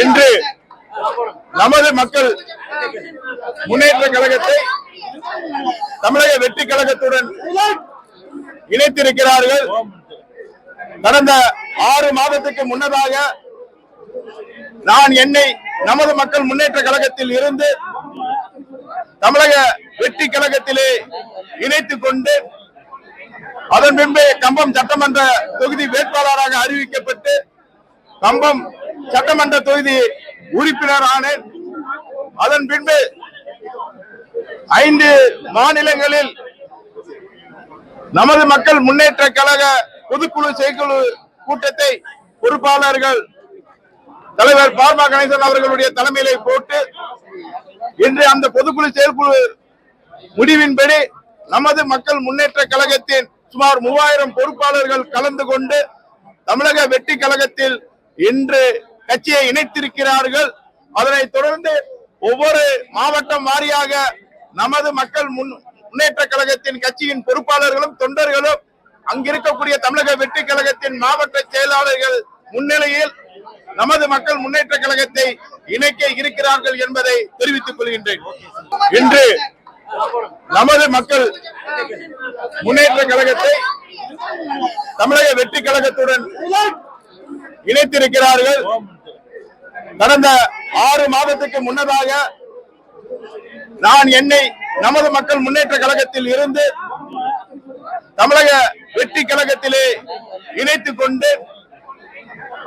இன்று நமது மக்கள் முன்னேற்ற கழகத்தை தமிழக வெற்றி கழகத்துடன் இணைத்திருக்கிறார்கள். கடந்த 6 மாதத்துக்கு முன்னதாக நான் என்னை நமது மக்கள் முன்னேற்ற கழகத்தில் இருந்து தமிழக வெற்றி கழகத்திலே இணைத்துக் கொண்டு அதன் பின்பு கம்பம் சட்டமன்ற தொகுதி வேட்பாளராக அறிவிக்கப்பட்டு கம்பம் சட்டமன்ற தொகுதி உறுப்பினர் ஆனேன். அதன் பின்பு 5 மாநிலங்களில் நமது மக்கள் முன்னேற்ற கழக பொதுக்குழு செயற்குழு கூட்டத்தை பொறுப்பாளர்கள் தலைவர் பார்மா கணேசன் அவர்களுடைய தலைமையிலே போட்டு இன்று அந்த பொதுக்குழு செயற்குழு முடிவின்படி நமது மக்கள் முன்னேற்ற கழகத்தின் சுமார் 3000 பொறுப்பாளர்கள் கலந்து கொண்டு தமிழக வெற்றி கழகத்தில் இன்று கட்சியை இணைத்திருக்கிறார்கள். அதனைத் தொடர்ந்து ஒவ்வொரு மாவட்டம் வாரியாக நமது மக்கள் முன்னேற்ற கழகத்தின் கட்சியின் பொறுப்பாளர்களும் தொண்டர்களும் அங்கிருக்கக்கூடிய தமிழக வெற்றி கழகத்தின் மாவட்ட செயலாளர்கள் முன்னிலையில் நமது மக்கள் முன்னேற்ற கழகத்தை இணைக்க இருக்கிறார்கள் என்பதை தெரிவித்துக் கொள்கின்றேன். இன்று நமது மக்கள் முன்னேற்ற கழகத்தை தமிழக வெற்றி கழகத்துடன் இணைத்திருக்கிறார்கள். கடந்த 6 மாதத்துக்கு முன்னதாக நான் என்னை நமது மக்கள் முன்னேற்ற கழகத்தில் இருந்து தமிழக வெற்றி கழகத்திலே இணைத்துக் கொண்டு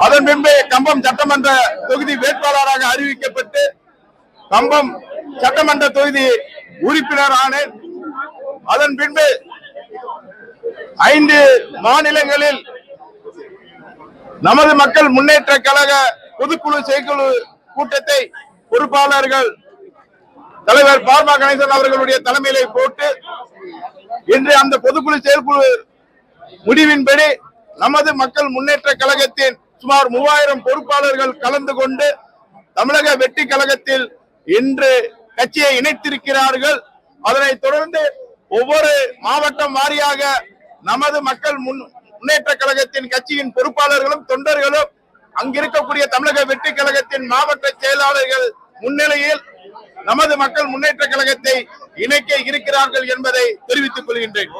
அதன் பின்பு கம்பம் சட்டமன்ற தொகுதி வேட்பாளராக அறிவிக்கப்பட்டு கம்பம் சட்டமன்ற தொகுதி உறுப்பினர் ஆனேன். அதன் பின்பு 5 மாநிலங்களில் நமது மக்கள் முன்னேற்ற கழக பொதுக்குழு செயற்குழு கூட்டத்தை பொறுப்பாளர்கள் தலைவர் பார்மா கணேசன் அவர்களுடைய தலைமையிலே போட்டு இன்று அந்த பொதுக்குழு செயற்குழு முடிவின்படி நமது மக்கள் முன்னேற்ற கழகத்தின் சுமார் 3000 பொறுப்பாளர்கள் கலந்து கொண்டு தமிழக வெற்றி கழகத்தில் இன்று கட்சியை இணைத்திருக்கிறார்கள். அதனைத் தொடர்ந்து ஒவ்வொரு மாவட்டம் வாரியாக நமது மக்கள் முன்னேற்ற கழகத்தின் கட்சியின் பொறுப்பாளர்களும் தொண்டர்களும் அங்கிருக்கக்கூடிய தமிழக வெற்றி கழகத்தின் மாவட்ட செயலாளர்கள் முன்னிலையில் நமது மக்கள் முன்னேற்ற கழகத்தை இணைக்க இருக்கிறார்கள் என்பதை தெரிவித்துக் கொள்கின்றேன்.